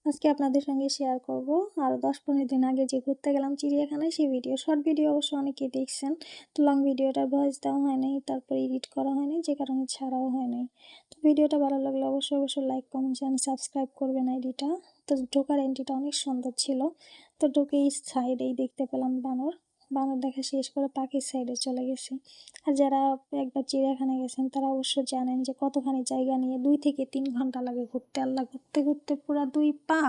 আজকে আপনাদের সঙ্গে শেয়ার করব আরও 10-15 দিন আগে যে ঘুরতে গেলাম চিড়িয়াখানায় সেই ভিডিও। শর্ট ভিডিও অবশ্য অনেকেই দেখছেন, তো লং ভিডিওটার ভয়েস দেওয়া হয় নাই, তারপরে এডিট করা হয় নাই, যে কারণে ছাড়াও হয় নাই। তো ভিডিওটা ভালো লাগলে অবশ্যই লাইক কমেন্ট চ্যানেল সাবস্ক্রাইব করবেন আইডিটা। তো ঢোকার এন্ট্রিটা অনেক সুন্দর ছিল। তো ঢুকেই সাইডেই দেখতে পেলাম বানর। বানর দেখা শেষ করে পাখির সাইডে চলে গেছি। আর যারা একবার চিড়িয়াখানায় গেছেন তারা অবশ্য জানেন যে কতখানি জায়গা নিয়ে 2 থেকে 3 ঘন্টা লাগে ঘুরতে। আল্লাহ, ঘুরতে ঘুরতে পুরা 2 পা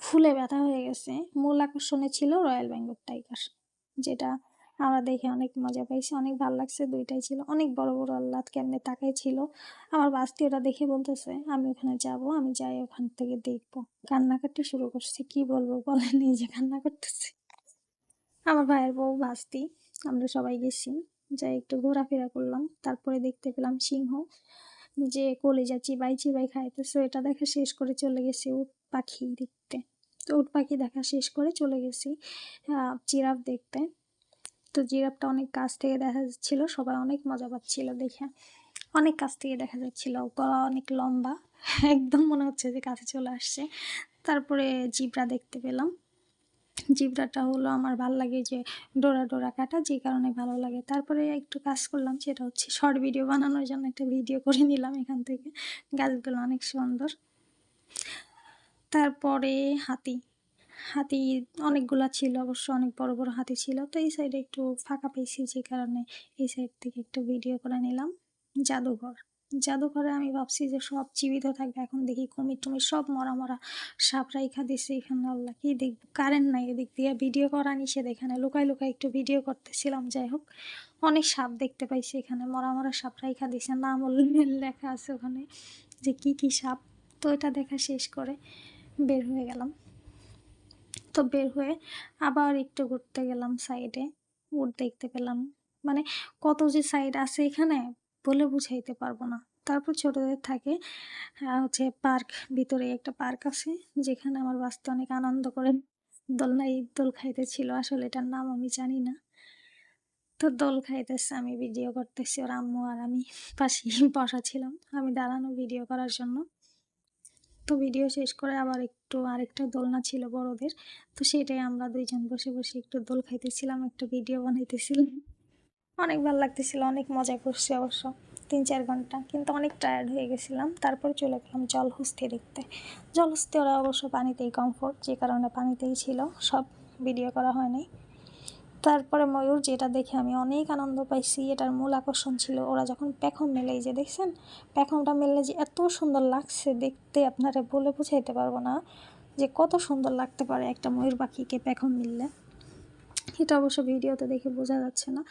ফুলে ব্যথা হয়ে গেছে। মূল আকর্ষণে ছিল রয়্যাল বেঙ্গল টাইগার, যেটা আমরা দেখে অনেক মজা পাইছি, অনেক ভালো লাগছে। দুইটাই ছিল অনেক বড় বড়। আল্লাহ কেমনে তাকাই ছিল। আমার বাস্তি ওটা দেখে বলতেছে আমি ওখানে যাব, আমি যাই ওখান থেকে দেখবো। কান্নাকাটি শুরু করছে, কি বলবো বলেন, এই যে কান্না করতেছে। আমার ভাইয়ের বউ ভাস্তি, আমরা সবাই গেছি, যাই একটু ঘোরাফেরা করলাম। তারপরে দেখতে পেলাম সিংহ, যে কলিজা চিবাই চিবাই খাইতেছে। এটা দেখা শেষ করে চলে গেছি উট পাখি দেখতে। তো উট পাখি দেখা শেষ করে চলে গেছি জিরাফ দেখতে। তো জিরাফটা অনেক কাছ থেকে দেখা যাচ্ছিল, সবাই অনেক মজা পাচ্ছিল দেখে। অনেক কাছ থেকে দেখা যাচ্ছিল, গলা অনেক লম্বা, একদম মনে হচ্ছে যে কাছে চলে আসছে। তারপরে জিব্রা দেখতে পেলাম। জিব্রাটা হলো আমার ভালো লাগে, যে ডোরা ডোরা কাটা, যে কারণে ভালো লাগে। তারপরে একটু কাজ করলাম, সেটা হচ্ছে শর্ট ভিডিও বানানোর জন্য একটা ভিডিও করে নিলাম এখান থেকে। গাছগুলো অনেক সুন্দর। তারপরে হাতি, হাতি অনেকগুলা ছিল, অবশ্য অনেক বড় বড় হাতি ছিল। তো এই সাইডে একটু ফাঁকা পেয়েছি, যে কারণে এই সাইড থেকে একটু ভিডিও করে নিলাম। জাদুঘর, জাদুঘরে আমি ভাবছি যে সব জীবিত থাকবে, এখন দেখি কুমির টুমির সব মরা মরা। সাপ রাইখা দিছে এখানে, আল্লাহ কি দেখবো, কারেন্ট নাই এদিক দিয়ে, ভিডিও করা নিষেধ এখানে। লুকাই লুকাই একটু ভিডিও করতেছিলাম। যাই হোক, অনেক সাপ দেখতে পাইছি এখানে, মরা মরা সাপ রাইখা দিছে, নাম লেখা আছে ওখানে যে কি কি সাপ। তো এটা দেখা শেষ করে বের হয়ে গেলাম। তো বের হয়ে আবার একটু ঘুরতে গেলাম সাইডে, উট দেখতে পেলাম। মানে কত যে সাইড আছে এখানে বলে বুঝাইতে পারবো না। তারপর ছোটদের থাকে হচ্ছে পার্ক, ভিতরে একটা পার্ক আছে, যেখানে আমার বাচ্চা অনেক আনন্দ করে দোলনায় দোল খাইতেছিল, আসলে এটার নাম আমি জানি না। তো দোল খাইতেছে, আমি ভিডিও করতেছি, ওর আম্মু আর আমি পাশে বসা ছিলাম, আমি দাঁড়ানো ভিডিও করার জন্য। তো ভিডিও শেষ করে আবার একটু আরেকটা দোলনা ছিল বড়দের, তো সেটাই আমরা দুইজন বসে বসে একটু দোল খাইতেছিলাম, একটা ভিডিও বানাইতেছিলাম। অনেক ভালো লাগতেছিল, অনেক মজা করছি অবশ্য 3-4 ঘন্টা, কিন্তু অনেক টায়ার্ড হয়ে গেছিলাম। তারপর চলে গেলাম জলহস্তি দেখতে। জলহস্তি ওরা অবশ্য পানিতেই কমফোর্ট, যে কারণে পানিতেই ছিল, সব ভিডিও করা হয় নাই। তারপরে ময়ূর, যেটা দেখে আমি অনেক আনন্দ পাইছি। এটার মূল আকর্ষণ ছিল ওরা যখন পেখম মেলে, এই যে দেখছেন পেখমটা মেললে যে এত সুন্দর লাগছে দেখতে, আপনারা বলে বুঝাইতে পারবো না যে কত সুন্দর লাগতে পারে একটা ময়ূর পাখিকে পেখম মিললে। এটা অবশ্য ভিডিওতে দেখে বোঝা যাচ্ছে না,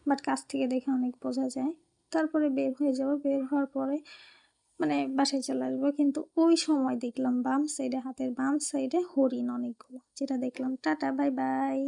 বাট কাছ থেকে দেখে অনেক বোঝা যায়। তারপরে বের হয়ে যাব, বের হওয়ার পরে মানে বাসায় চলে আসবো, কিন্তু ওই সময় দেখলাম বাম সাইডে, হাতের বাম সাইডে হরিণ অনেকগুলো, যেটা দেখলাম। Tata, bye bye.